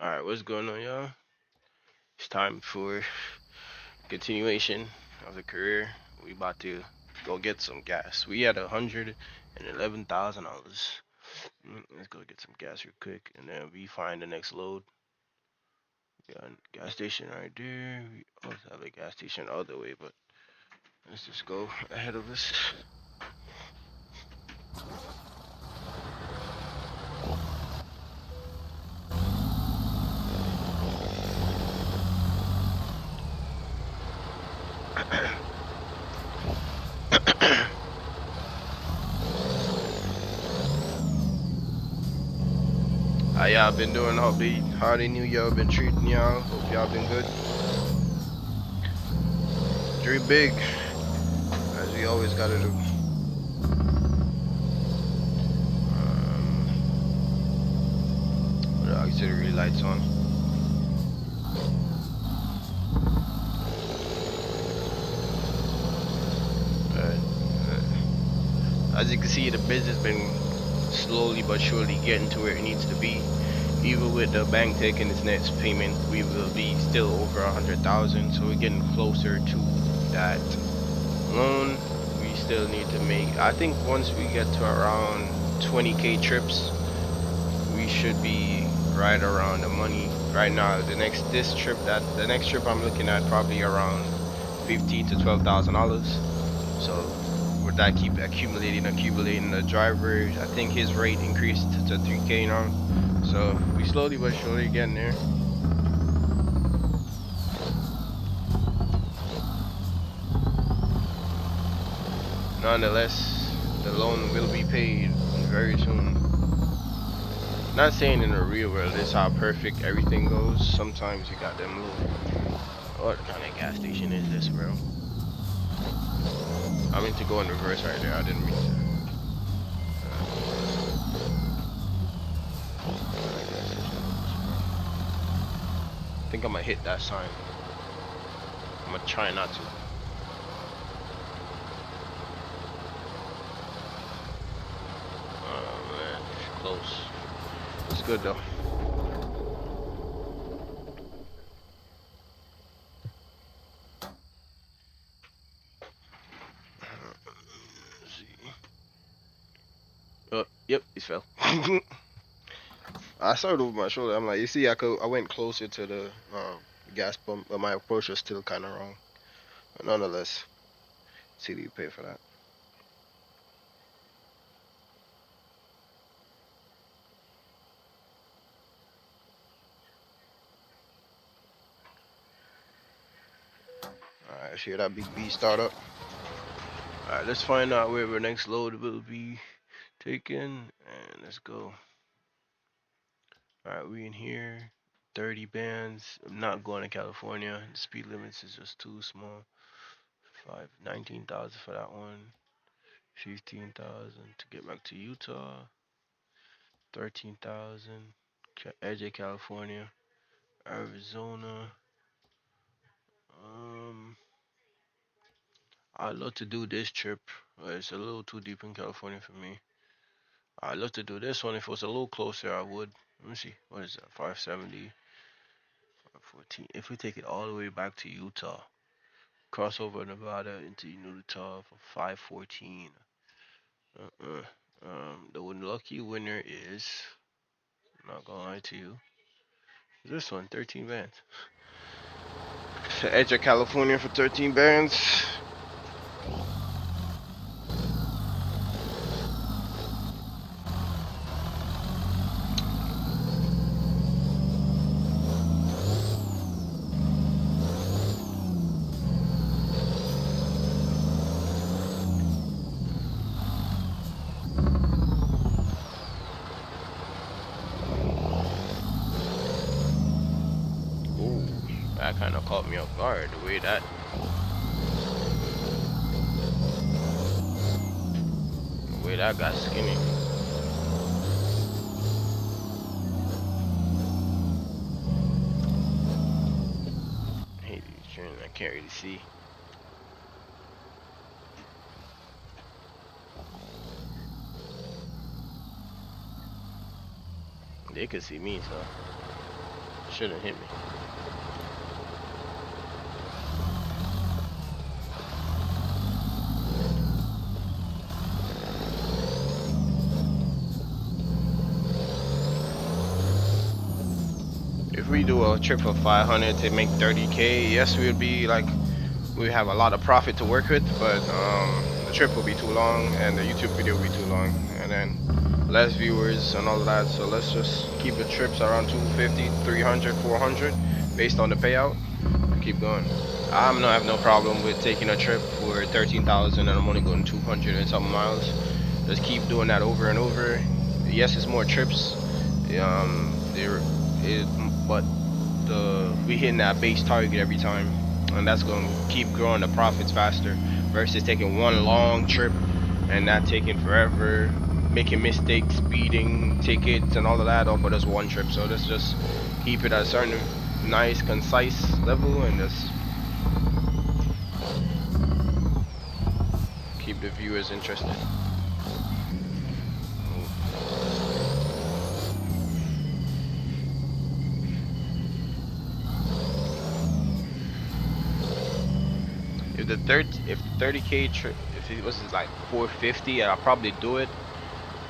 Alright, what's going on, y'all? It's time for continuation of the career. We about to go get some gas. We had $111,000. Let's go get some gas real quick, and then we find the next load. Got a gas station right there. We also have a gas station the other way, but let's just go ahead of us. How y'all been doing? Hope the new year been treating y'all. Hope y'all been good. Dream big, as we always gotta do. What the auxiliary lights on? As you can see, the business been slowly but surely getting to where it needs to be. Even with the bank taking its next payment, we will be still over 100,000. So we're getting closer to that loan. We still need to make. I think once we get to around 20k trips, we should be right around the money. Right now, the next trip I'm looking at probably around 15 to $12,000. So with that keep accumulating the driver, I think his rate increased to 3k now. So we slowly but surely getting there. Nonetheless, the loan will be paid very soon. Not saying in the real world this how perfect everything goes. Sometimes you got them little. What kind of gas station is this, bro? I meant to go in reverse right there. I didn't mean to. What kind of gas station is this, bro? I think I'm gonna hit that sign. I'm gonna try not to. Oh man, it's close. It's good though. Let's see. Yep, he fell. I started over my shoulder. I'm like, you see, I went closer to the gas pump, but my approach was still kind of wrong. But nonetheless, see, do you pay for that? All right, let's hear that big B start up. All right, let's find out where our next load will be taken, and let's go. All right, we in here. 30 bands. I'm not going to California. The speed limits is just too small. 19,000 for that one. 15,000 to get back to Utah. 13,000. Edge of California. Arizona. Um, I'd love to do this trip, but it's a little too deep in California for me. I'd love to do this one if it was a little closer. I would. Let me see. What is that? 570, 514. If we take it all the way back to Utah, cross over Nevada into Utah for 514. Uh-uh. The lucky winner is. I'm not gonna lie to you. This one, 13 bands. Edge of California for 13 bands. Ooh, that kind of caught me off guard. The way that got skinny. I hate these trains. I can't really see. They could see me, so. Shouldn't hit me. If we do a trip for 500 to make 30K, yes, we'd be like, we have a lot of profit to work with, but the trip will be too long and the YouTube video will be too long, and then less viewers and all of that. So let's just keep the trips around 250, 300, 400 based on the payout. Keep going. I have no problem with taking a trip for 13,000 and I'm only going 200 and something miles. Just keep doing that over and over. Yes, it's more trips. But we hitting that base target every time, and that's going to keep growing the profits faster versus taking one long trip and that taking forever, making mistakes, speeding, tickets, and all of that all for just one trip. So let's just keep it at a certain nice, concise level and just keep the viewers interested. If the 30K trip, if it was like 450, I'll probably do it.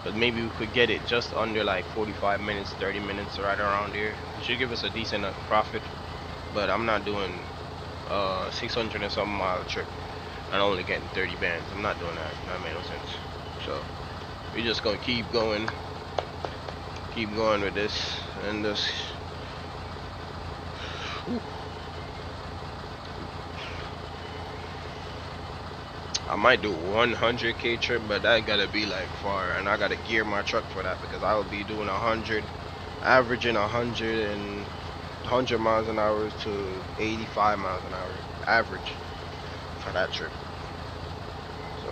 But maybe we could get it just under like 45 minutes, 30 minutes, right around here. It should give us a decent profit. But I'm not doing 600 and something mile trip and only getting 30 bands. I'm not doing that. That made no sense. So we're just gonna keep going with this and this. Whew. I might do 100K trip, but that gotta be like far, and I gotta gear my truck for that because I will be doing 100, averaging 100 miles an hour to 85 miles an hour average for that trip. So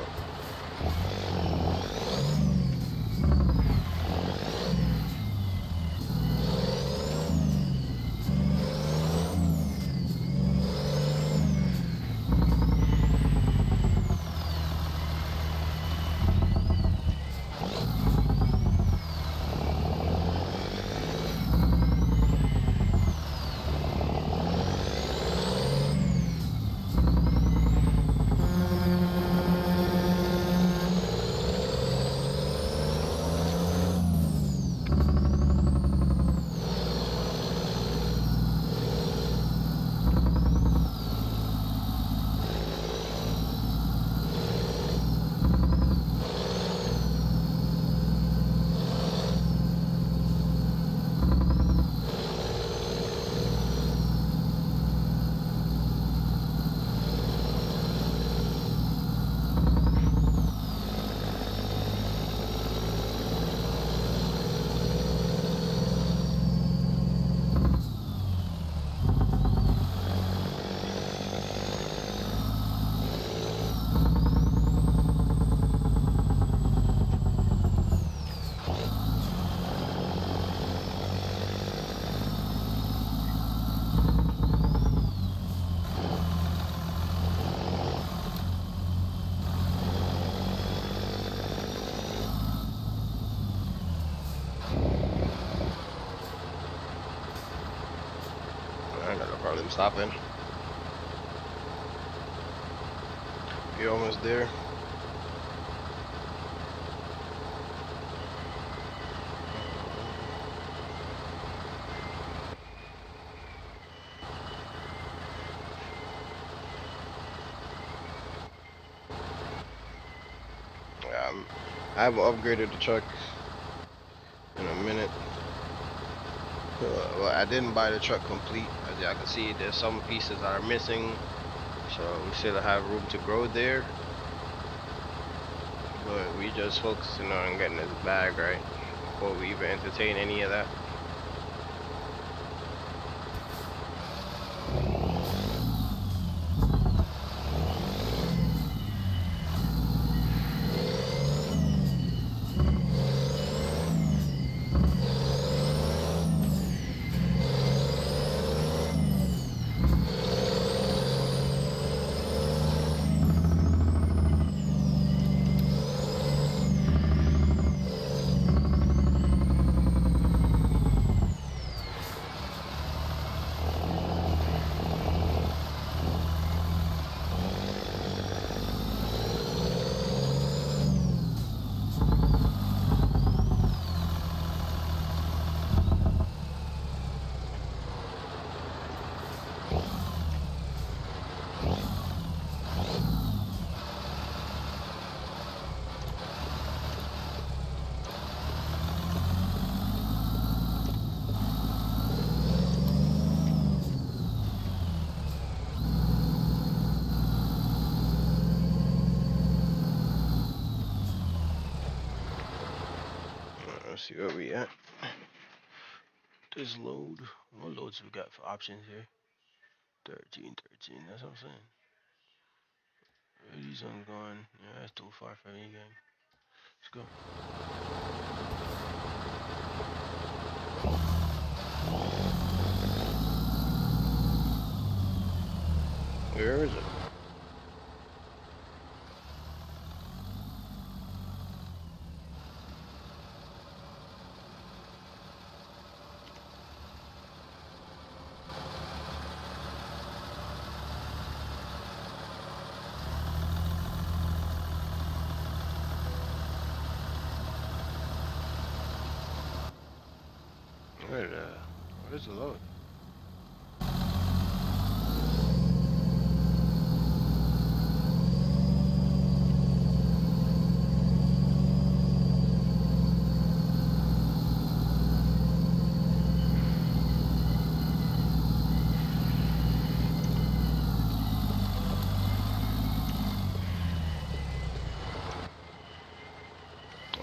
I got no problem stopping. You're almost there. Yeah, I haven't upgraded the truck in a minute. Well, I didn't buy the truck complete. As y'all can see, there's some pieces that are missing, so we still have room to grow there. But we just focusing on getting this bag right before we even entertain any of that. Let's see where we at. This load. What loads we got for options here? 13, 13. That's what I'm saying. Where these ones going? Yeah, that's too far from me, gang. Let's go. Where is it? Where's the load?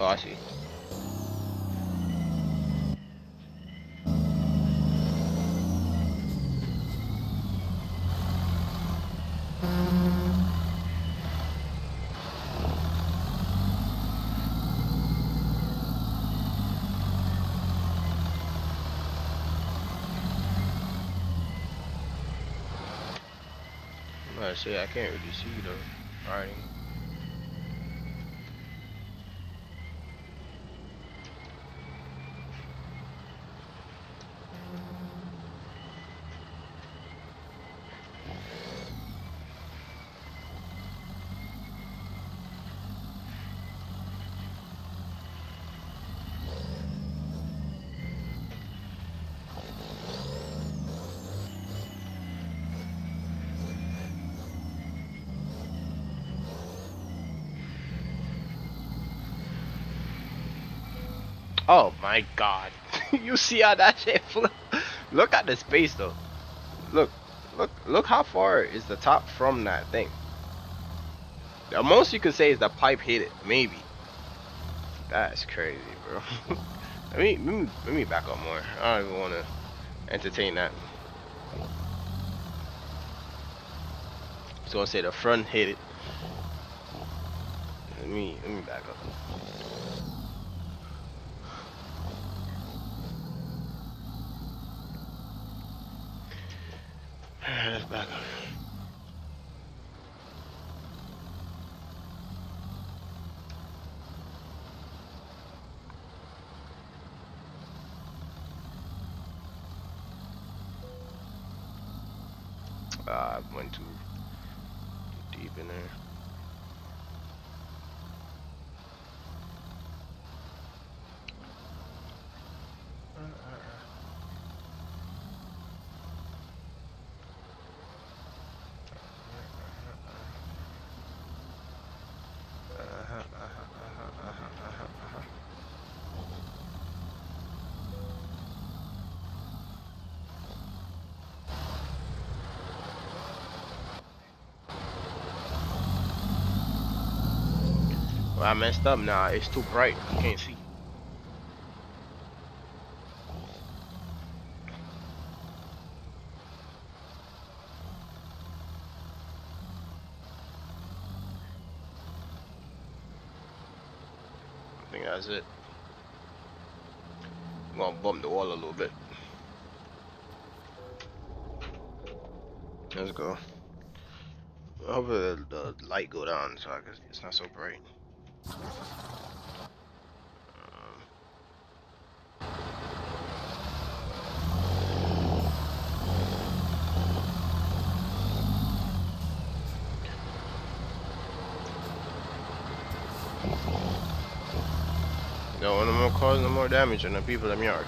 Oh, I see. I say I can't really see the writing. Oh my god. You see how that shit flip? Look at the space though. Look how far is the top from that thing. The most you could say is the pipe hit it, maybe. That's crazy, bro. let me back up more. I don't even want to entertain that. So I say the front hit it. Let me back up. Let's back up. I went too deep in there. Well, I messed up now. It's too bright. I can't see. I think that's it. I'm gonna bump the wall a little bit. Let's go. Hopefully the light go down so I can, it's not so bright. Don't want them to cause no more damage on the people in the yard.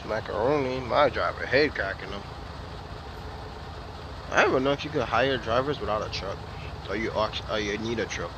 Macaroni, my driver head cracking them. I don't know if you could hire drivers without a truck, or you need a truck.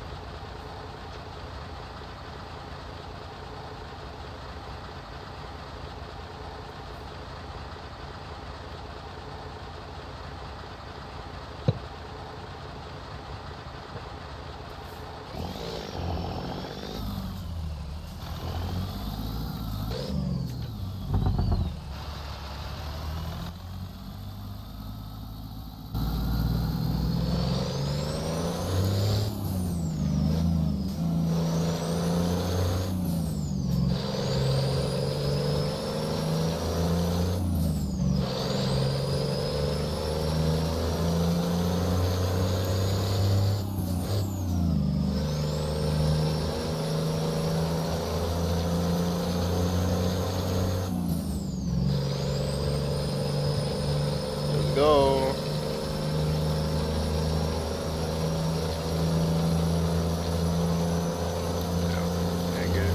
Let's go. Yeah, good.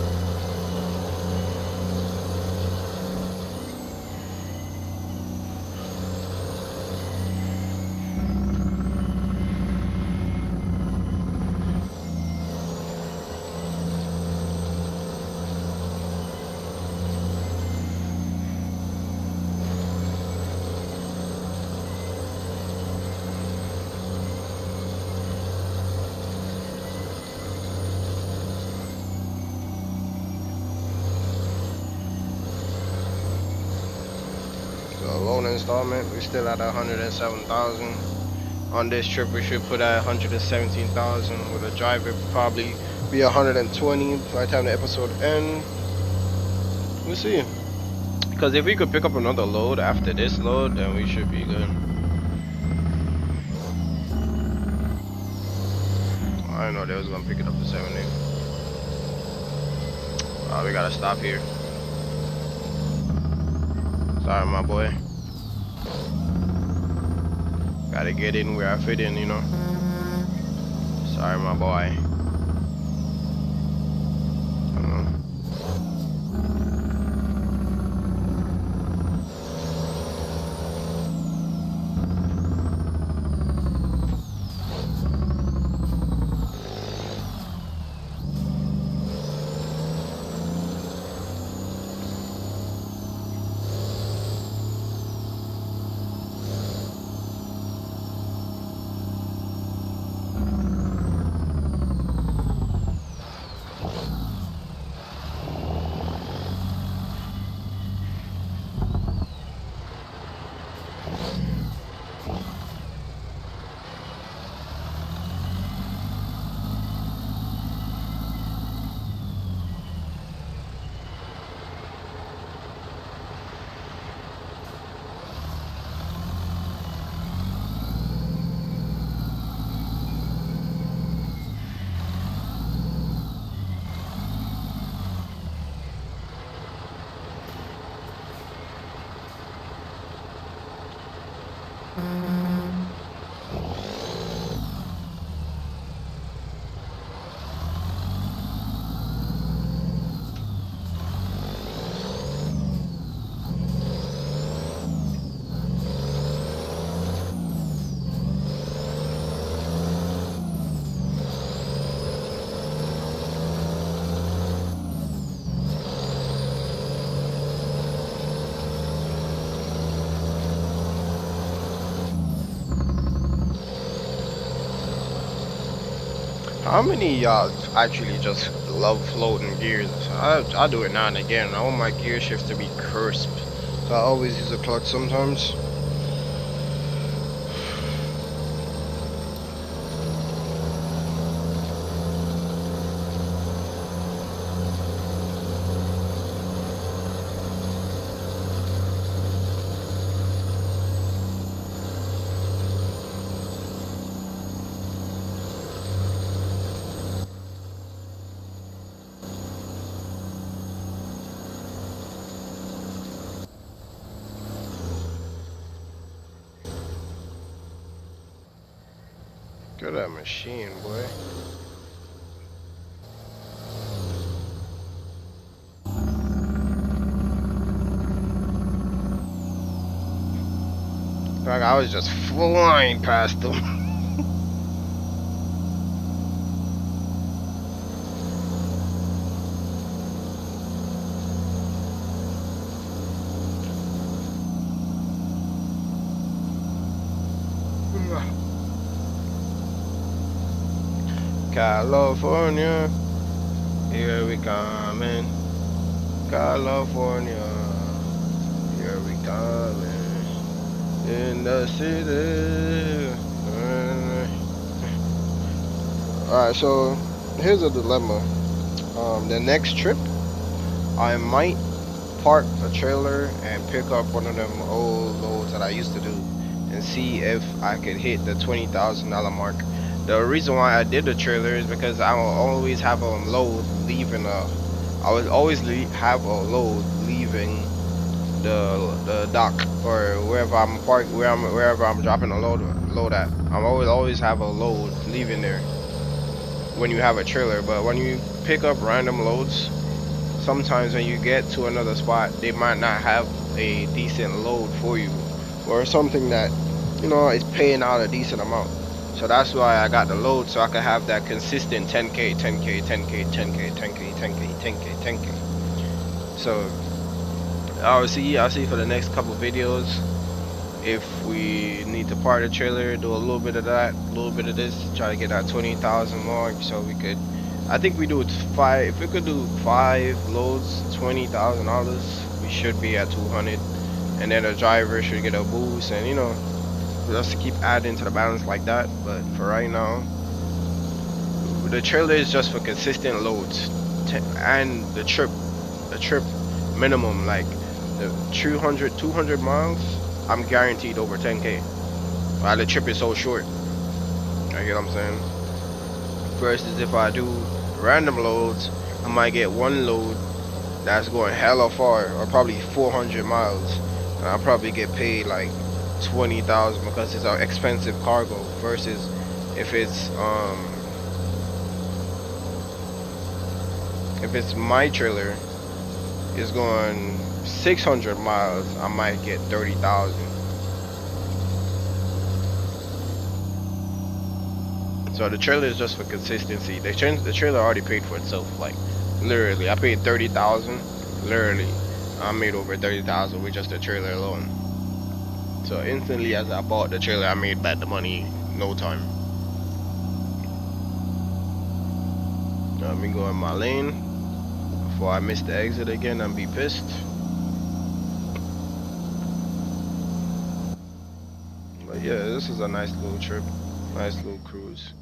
So loan installment, we're still at 107,000. On this trip, we should put at 117,000. With a driver, probably be 120 by the time the episode ends. We'll see. Because if we could pick up another load after this load, then we should be good. I didn't know they was gonna pick it up to 70. We gotta stop here. Sorry, my boy. Gotta get in where I fit in, you know. Sorry, my boy. How many y'all actually just love floating gears? I do it now and again. I want my gear shifts to be crisp, so I always use a clutch sometimes. Look at that machine, boy. Like I was just flying past them. California, here we coming. California, here we coming. In the city. Alright, so here's a dilemma. The next trip, I might park a trailer and pick up one of them old loads that I used to do and see if I could hit the $20,000 mark. The reason why I did the trailer is because I will always have a load leaving I would always have a load leaving the dock or wherever I'm parked, wherever I'm dropping a load at. I'm always have a load leaving there when you have a trailer. But when you pick up random loads, sometimes when you get to another spot, they might not have a decent load for you, or something that is paying out a decent amount. So that's why I got the load, so I could have that consistent 10K, 10K, 10K, 10K, 10K, 10K, 10K, 10K. So I'll see for the next couple videos if we need to part the trailer, do a little bit of that, a little bit of this, try to get that 20,000 mark, so we could. I think we do 5. If we could do 5 loads, $20,000, we should be at 200, and then the driver should get a boost, and just to keep adding to the balance like that. But for right now, the trailer is just for consistent loads, and the trip minimum, like the 200 miles, I'm guaranteed over 10K. While the trip is so short. You get what I'm saying? Versus if I do random loads, I might get one load that's going hella far, or probably 400 miles, and I'll probably get paid like 20,000 because it's an expensive cargo. Versus if it's my trailer is going 600 miles, I might get 30,000. So the trailer is just for consistency. The trailer already paid for itself. Like literally, I paid 30,000. Literally, I made over 30,000 with just the trailer alone. So instantly, as I bought the trailer, I made back the money no time. Let me go in my lane before I miss the exit again and be pissed. But yeah, this is a nice little trip, nice little cruise.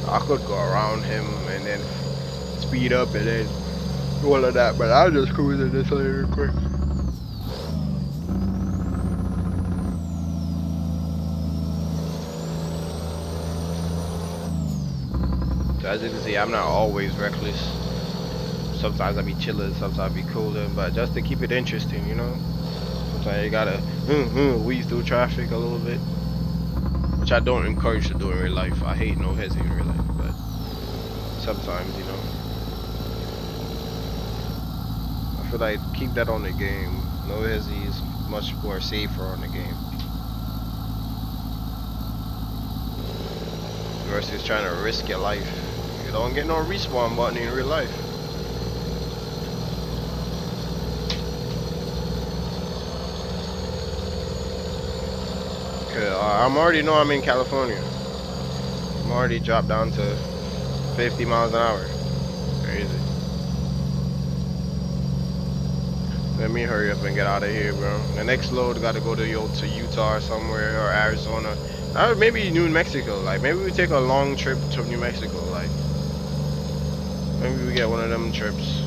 I could go around him and then speed up and then do all of that, but I'll just cruise in this lane real quick. So as you can see, I'm not always reckless. Sometimes I be chilling, sometimes I be cooling, but just to keep it interesting, sometimes you gotta weave through traffic a little bit, which I don't encourage to do in real life. I hate no hezzy in real life, but sometimes, I feel like keep that on the game. No hezzy is much more safer on the game versus trying to risk your life. You don't get no respawn button in real life. I'm already know I'm in California. I'm already dropped down to 50 miles an hour. Crazy. Let me hurry up and get out of here, bro. The next load got to go to Utah or somewhere, or Arizona. Maybe New Mexico. Like maybe we take a long trip to New Mexico. Like maybe we get one of them trips.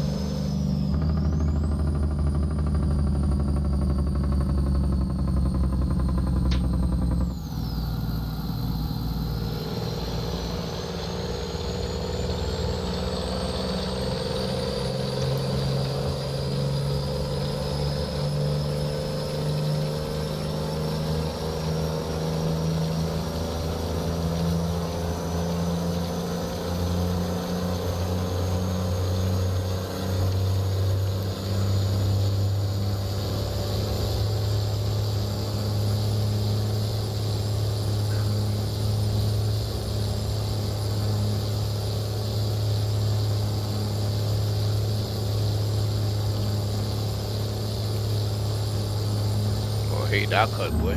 hate that cut, boy.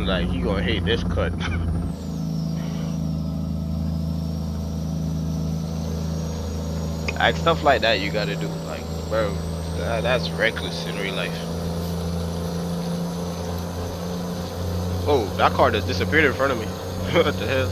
Like, he gonna hate this cut. Like, stuff like that you gotta do. Like, bro, that's reckless in real life. Oh, that car just disappeared in front of me. What the hell?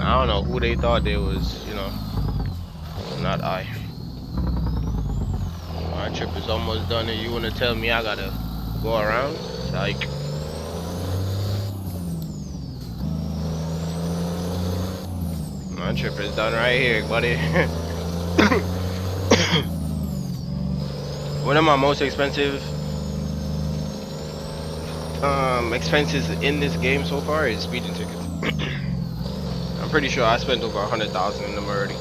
I don't know who they thought they was, you know. Not I. My trip is almost done and you wanna tell me I gotta go around? Like, my trip is done right here, buddy. One of my most expensive expenses in this game so far is speeding tickets. I'm pretty sure I spent over 100,000 in them already.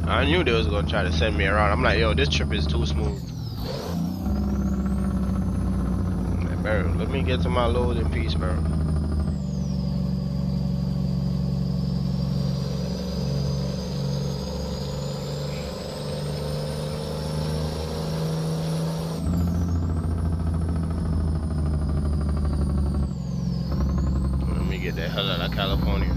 I knew they was gonna try to send me around. I'm like, yo, this trip is too smooth. Like, bro, let me get to my load in peace, bro. Let me get the hell out of California.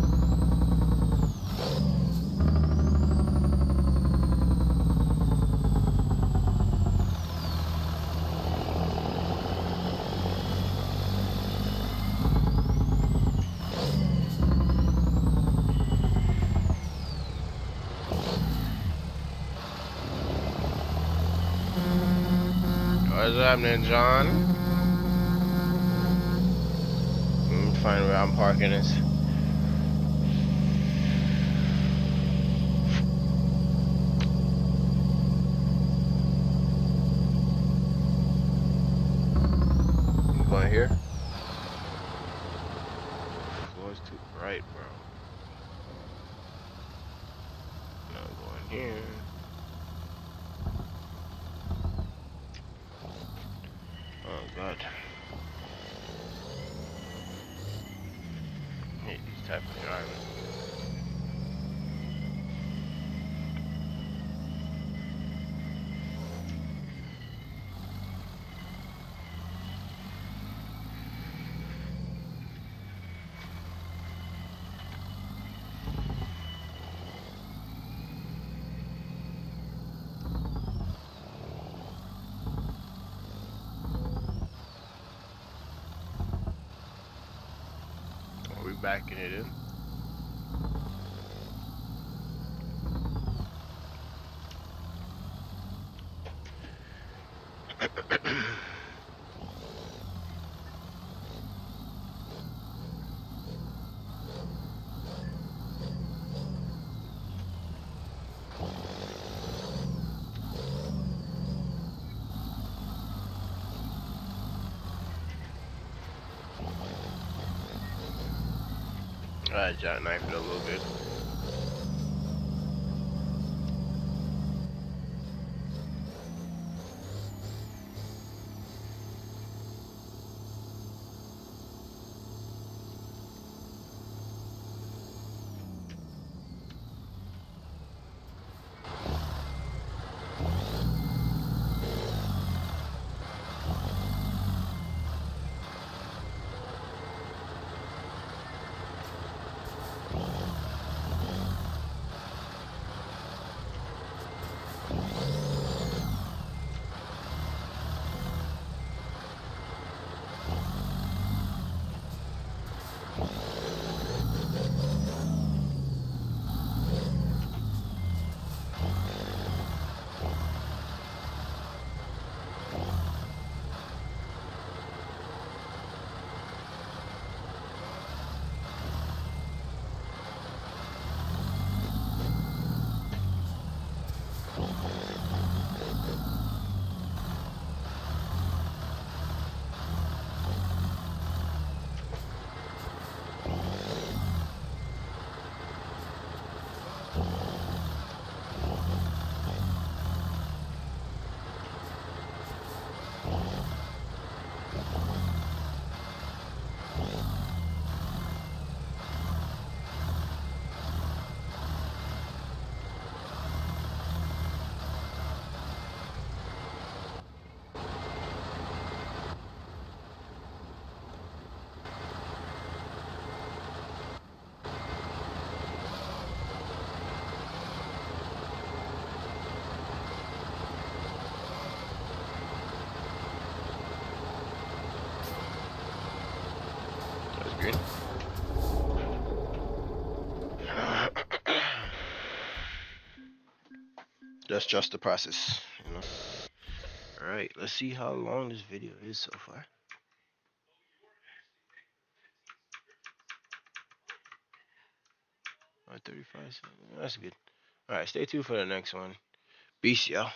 What's happening, John? Let me find where I'm parking this. I'm going here. Floor's too bright, bro. I'm going here. Oh god. I hate these type of driving. Are we backing it in? Alright, jackknife it a little bit. That's just the process, you know. All right, let's see how long this video is so far. 35 seconds. That's good. All right, stay tuned for the next one. Peace, y'all.